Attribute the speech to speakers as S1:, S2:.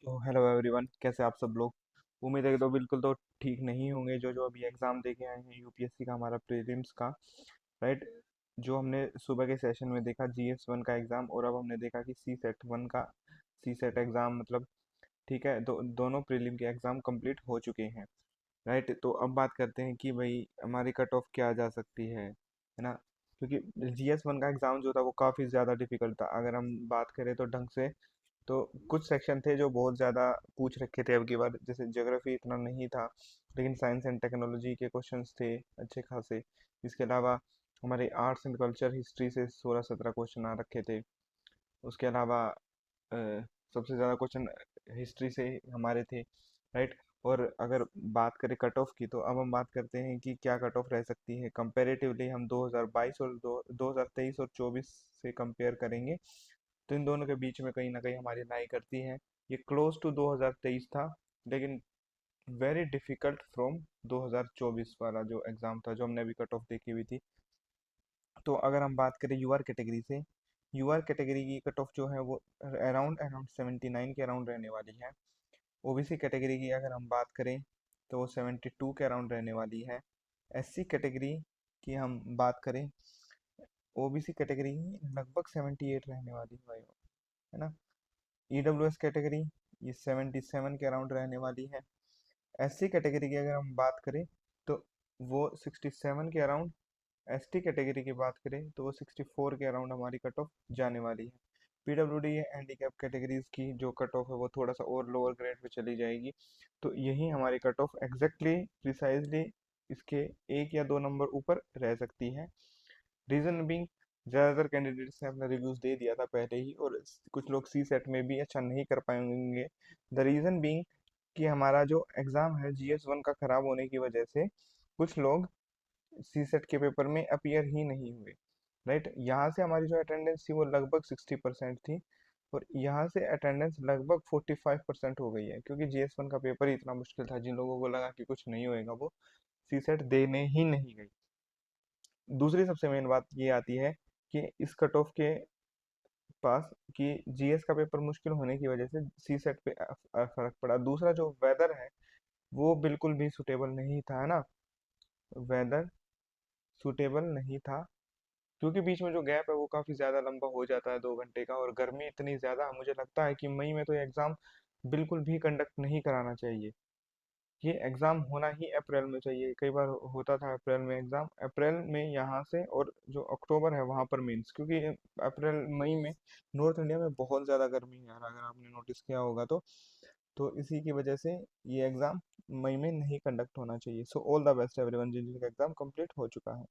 S1: Hello everyone, कैसे आप सब लोग। उम्मीद है कि तो बिल्कुल तो ठीक नहीं होंगे। जो जो अभी एग्ज़ाम दे के आए हैं यूपीएससी का, हमारा प्रीलिम्स का, राइट। जो हमने सुबह के सेशन में देखा जीएस वन का एग्ज़ाम, और अब हमने देखा कि सी सेट वन का सी सेट एग्ज़ाम, मतलब ठीक है। दोनों प्रीलिम के एग्ज़ाम कंप्लीट हो चुके हैं, राइट। तो अब बात करते हैं कि भाई हमारी कट ऑफ क्या जा सकती है ना। क्योंकि जीएस वन का एग्ज़ाम जो था वो काफ़ी ज़्यादा डिफिकल्ट था। अगर हम बात करें तो ढंग से, तो कुछ सेक्शन थे जो बहुत ज़्यादा पूछ रखे थे अब की बार। जैसे ज्योग्राफी इतना नहीं था, लेकिन साइंस एंड टेक्नोलॉजी के क्वेश्चंस थे अच्छे खासे। इसके अलावा हमारे आर्ट्स एंड कल्चर हिस्ट्री से 16-17 क्वेश्चन आ रखे थे। उसके अलावा सबसे ज़्यादा क्वेश्चन हिस्ट्री से हमारे थे, राइट। और अगर बात करें कट ऑफ की, तो अब हम बात करते हैं कि क्या कट ऑफ रह सकती है कंपैरेटिवली। हम 2022 और 2023 और 24 से कंपेयर करेंगे, तो इन दोनों के बीच में कहीं ना कहीं हमारी लाई करती है। ये क्लोज टू 2023 था, लेकिन वेरी डिफिकल्ट फ्रॉम 2024 वाला जो एग्ज़ाम था, जो हमने अभी कट ऑफ देखी हुई थी। तो अगर हम बात करें यूआर कैटेगरी से, यूआर कैटेगरी की कट ऑफ जो है वो अराउंड अराउंड 79 के अराउंड रहने वाली है। ओबीसी कैटेगरी की अगर हम बात करें तो वो 72 के अराउंड रहने वाली है। एससी कैटेगरी की हम बात करें, ओबीसी कैटेगरी की लगभग 78 रहने वाली है भाई, है ना। ईडब्ल्यूएस कैटेगरी ये 77 के अराउंड रहने वाली है। एससी कैटेगरी की अगर हम बात करें तो वो 67 के अराउंड। एसटी कैटेगरी की बात करें तो वो 64 के अराउंड हमारी कट ऑफ जाने वाली है। पीडब्ल्यूडी हैंडीकैप कैटेगरीज की जो कट ऑफ है वो थोड़ा सा और लोअर ग्रेड पे चली जाएगी। तो यही हमारी कट ऑफ एग्जैक्टली प्रिसाइजली इसके एक या दो नंबर ऊपर रह सकती है। रीजन बीइंग, ज़्यादातर कैंडिडेट्स ने अपना रिव्यूज दे दिया था पहले ही, और कुछ लोग सी सेट में भी अच्छा नहीं कर पाएंगे। द रीजन बीइंग कि हमारा जो एग्ज़ाम है जीएस वन का ख़राब होने की वजह से कुछ लोग सी सेट के पेपर में अपीयर ही नहीं हुए, राइट। यहाँ से हमारी जो अटेंडेंस थी वो लगभग 60% थी, और यहाँ से अटेंडेंस लगभग 45% हो गई है, क्योंकि जीएस वन का पेपर ही इतना मुश्किल था। जिन लोगों को लगा कि कुछ नहीं होएगा वो सी सेट देने ही नहीं गई। दूसरी सबसे मेन बात ये आती है कि इस कट ऑफ के पास कि जीएस का पेपर मुश्किल होने की वजह से सी सेट पे फर्क पड़ा। दूसरा जो वेदर है वो बिल्कुल भी सुटेबल नहीं था, है ना। वेदर सुटेबल नहीं था, क्योंकि बीच में जो गैप है वो काफ़ी ज़्यादा लंबा हो जाता है, 2 घंटे का, और गर्मी इतनी ज़्यादा। मुझे लगता है कि मई में तो ये एग्ज़ाम बिल्कुल भी कंडक्ट नहीं कराना चाहिए। ये एग्ज़ाम होना ही अप्रैल में चाहिए। कई बार होता था अप्रैल में एग्ज़ाम, अप्रैल में यहाँ से, और जो अक्टूबर है वहाँ पर मेंस, क्योंकि अप्रैल मई में नॉर्थ इंडिया में बहुत ज़्यादा गर्मी है यार, अगर आपने नोटिस किया होगा तो इसी की वजह से ये एग्ज़ाम मई में नहीं कंडक्ट होना चाहिए। So all the best everyone जिन जिनका एग्ज़ाम कंप्लीट हो चुका है।